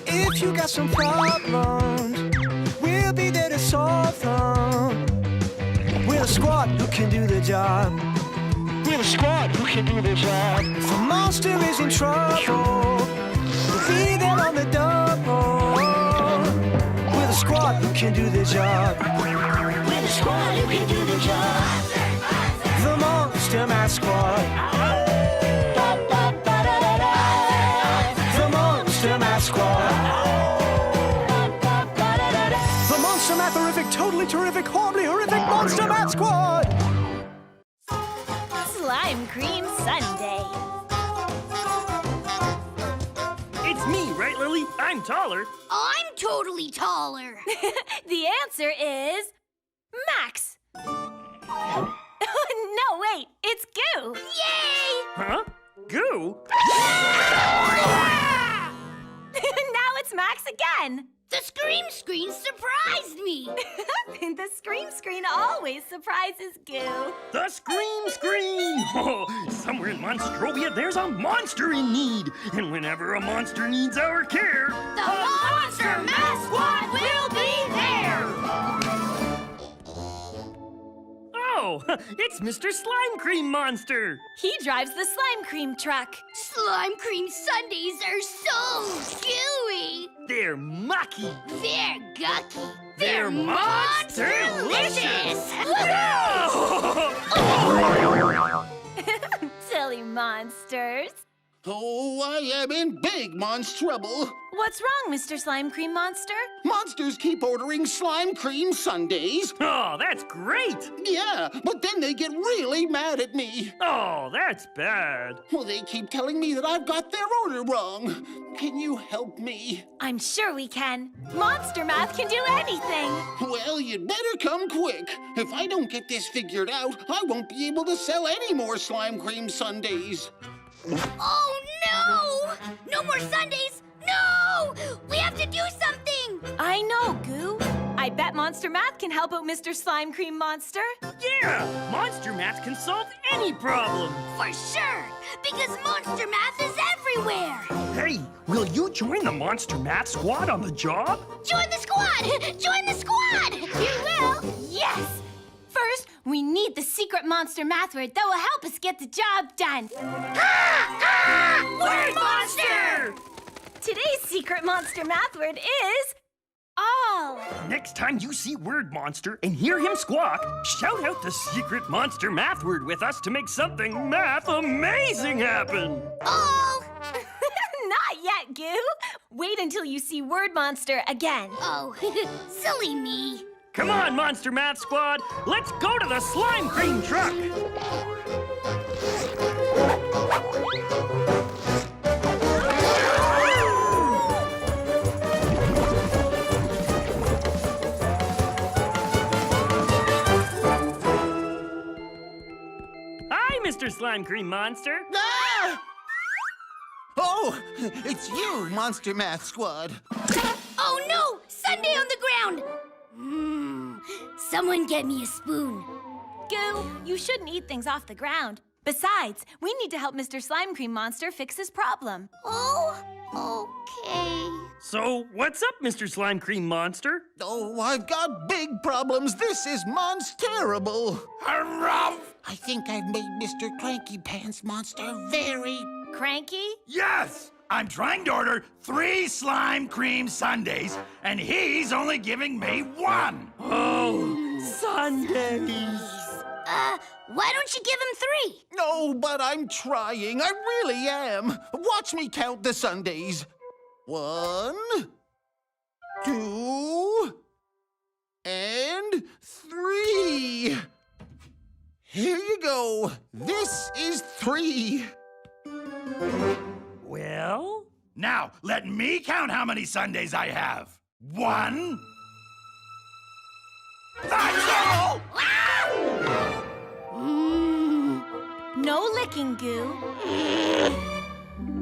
If you got some problems, we'll be there to solve them. We're a squad who can do the job. We're a squad who can do the job. If a monster is in trouble, we'll be there on the double. We're the squad who can do the job. We're the squad who can do the job. The Monster Math Squad. The Monster Math Squad. The Monster Math-orific, totally terrific, horribly horrific Monster Math Squad. Slime Cream Sundae. It's me, right, Lily? I'm taller. I'm totally taller. The answer is Max. No, wait, it's Goo. Yay! Huh? Goo? Now it's Max again. The scream screen surprised me. The scream screen always surprises Goo. The scream screen! Oh, somewhere in Monstrovia, there's a monster in need. And whenever a monster needs our care, The Monster Math Squad will be there. oh, it's Mr. Slime Cream Monster. He drives the slime cream truck. Slime cream sundaes are so chewy. They're mucky. They're gucky. They're monster-licious. Silly monsters. Oh, I am in big trouble. What's wrong, Mr. Slime Cream Monster? Monsters keep ordering slime cream sundaes. Oh, that's great. Yeah, but then they get really mad at me. Oh, that's bad. Well, they keep telling me that I've got their order wrong. Can you help me? I'm sure we can. Monster Math can do anything. Well, you'd better come quick. If I don't get this figured out, I won't be able to sell any more slime cream sundaes. Oh, no! No more sundaes! No! We have to do something! I know, Goo. I bet Monster Math can help out Mr. Slime Cream Monster. Yeah, Monster Math can solve any problem. For sure! Because Monster Math is everywhere! Hey, will you join the Monster Math Squad on the job? Join the squad! Join the squad! You will? Yes! First, we need the secret monster math word that will help us get the job done. Word monster! Today's secret monster math word is all. Next time you see Word Monster and hear him squawk, shout out the secret monster math word with us to make something math amazing happen. All! Not yet, Goo. Wait until you see Word Monster again. Oh, silly me. Come on, Monster Math Squad. Let's go to the slime cream truck. Hi, Mr. Slime Cream Monster. Ah! Oh, it's you, Monster Math Squad. Oh no! Sundae on the ground! Someone get me a spoon. Goo, you shouldn't eat things off the ground. Besides, we need to help Mr. Slime Cream Monster fix his problem. Oh, okay. So, what's up, Mr. Slime Cream Monster? Oh, I've got big problems. This is terrible. I think I've made Mr. Cranky Pants Monster very... Cranky? Yes! I'm trying to order 3 slime cream sundaes, and he's only giving me 1. Oh, sundaes. Why don't you give him 3? No, but I'm trying. I really am. Watch me count the sundaes. 1, 2, and 3. Here you go. This is 3. Well? Now, let me count how many sundaes I have. 1. That's all! No licking, Goo.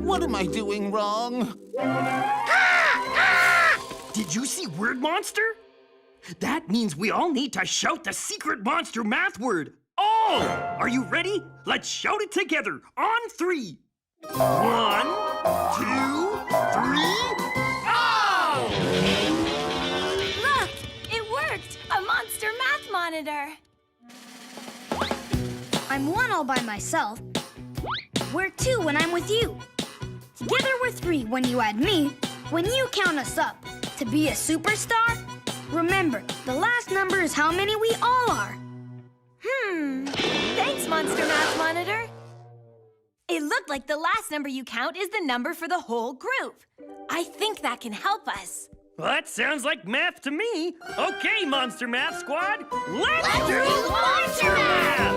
What am I doing wrong? Did you see Word Monster? That means we all need to shout the secret monster math word. All! Are you ready? Let's shout it together on 3. 1, 2, I'm 1 all by myself. We're 2 when I'm with you. Together we're 3 when you add me. When you count us up to be a superstar, remember, the last number is how many we all are. Thanks, Monster Math Monitor. It looked like the last number you count is the number for the whole group. I think that can help us. Well, that sounds like math to me. Okay, Monster Math Squad, let's do Monster Math!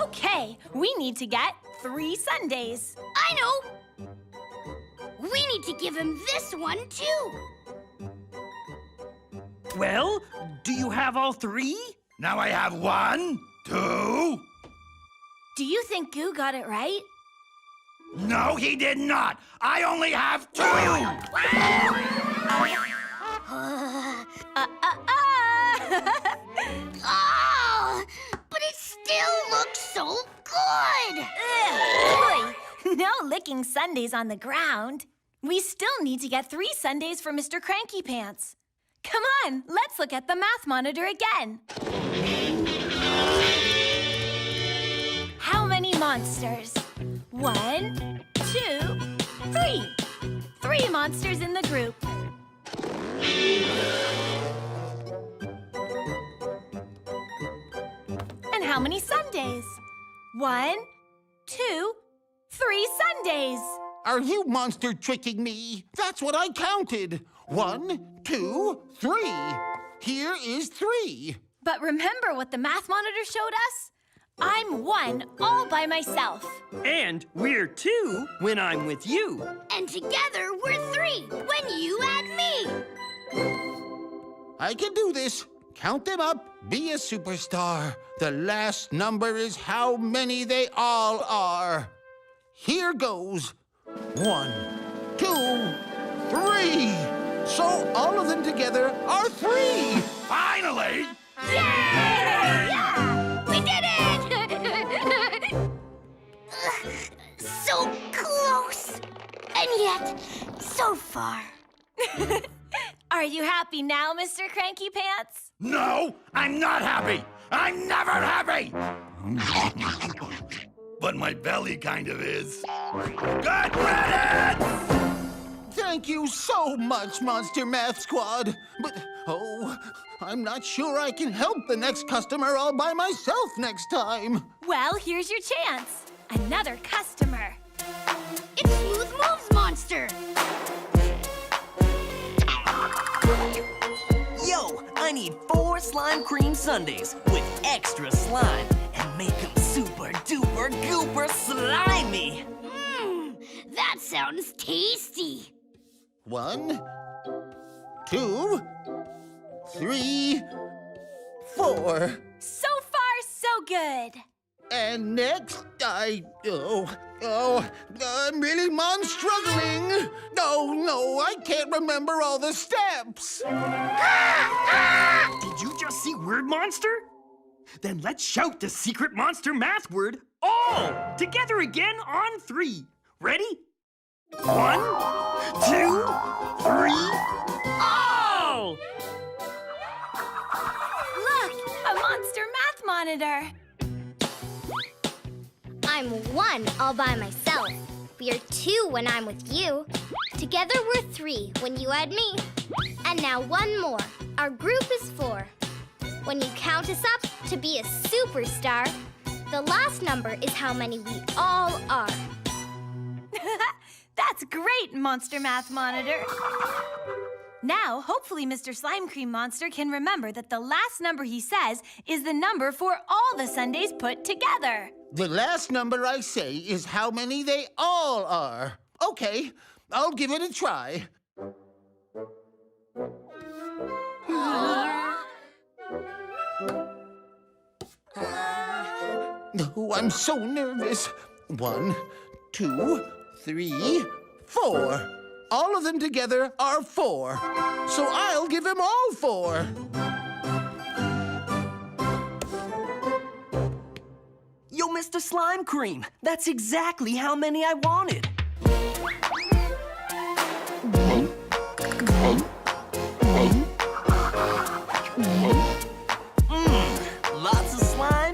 Okay, we need to get 3 sundaes. I know! We need to give him this one, too. Well, do you have all 3? Now I have 1, 2. Do you think Goo got it right? No, he did not. I only have 2. Oh, but it still looks so good. Boy, no licking sundaes on the ground. We still need to get 3 sundaes for Mr. Cranky Pants. Come on, let's look at the math monitor again. How many monsters? 1, 2, 3. 3 monsters in the group. And how many sundaes? 1, 2, 3 sundaes. Are you monster tricking me? That's what I counted. 1, 2, 3. Here is 3. But remember what the math monitor showed us? I'm 1 all by myself. And we're 2 when I'm with you. And together we're 3 when you add me. I can do this. Count them up. Be a superstar. The last number is how many they all are. Here goes. 1, 2, 3. So all of them together are 3. Finally! Yeah! We did it! So close, and yet so far. Are you happy now, Mr. Cranky Pants? No, I'm not happy. I'm never happy. But my belly kind of is. Good riddance! Thank you so much, Monster Math Squad. But, I'm not sure I can help the next customer all by myself next time. Well, here's your chance. Another customer. It's Smooth Moves Monster. Yo, I need 4 slime cream sundaes with extra slime and make them super duper gooper slimy. That sounds tasty. 1, 2, 3, 4. So far, so good. And next, I'm really struggling. Oh, no, I can't remember all the steps. Did you just see Word Monster? Then let's shout the secret monster math word, all, together again on 3. Ready? 1, 2, 3, all! Look, a monster math monitor. I'm 1 all by myself. We're 2 when I'm with you. Together we're 3 when you add me. And now 1 more. Our group is 4. When you count us up to be a superstar, the last number is how many we all are. That's great, Monster Math Monitor. Now, hopefully Mr. Slime Cream Monster can remember that the last number he says is the number for all the sundaes put together. The last number I say is how many they all are. Okay, I'll give it a try. Oh, I'm so nervous. 1, 2, 3, 4. All of them together are 4. So I'll give him all 4. Yo, Mr. Slime Cream, that's exactly how many I wanted. Lots of slime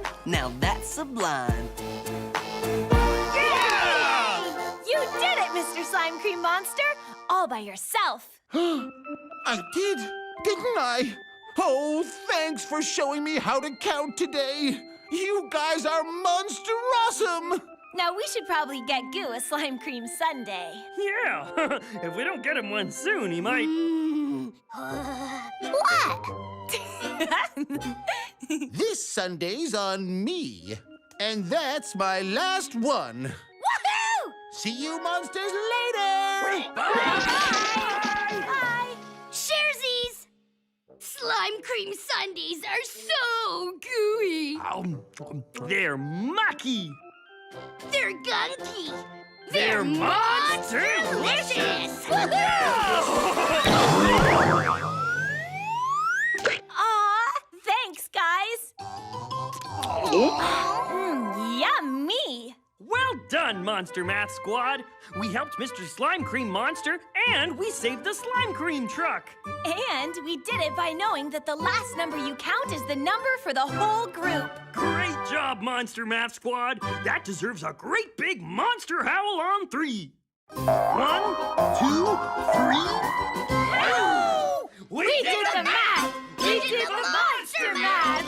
sublime. You did it, Mr. Slime Cream Monster! All by yourself. I did, didn't I? Oh, thanks for showing me how to count today. You guys are monster-awesome! Now we should probably get Goo a Slime Cream Sundae. Yeah, if we don't get him one soon, he might... What? This Sunday's on me. And that's my last one. Woohoo! See you monsters later! Bye! Sharesies! Slime cream sundaes are so gooey. They're mucky. They're gunky. They're monster-licious. Aw, thanks, guys. Yummy! Well done, Monster Math Squad. We helped Mr. Slime Cream Monster, and we saved the Slime Cream truck. And we did it by knowing that the last number you count is the number for the whole group. Great job, Monster Math Squad. That deserves a great big monster howl on 3. 1, 2, 3. We did the math! We did the monster math!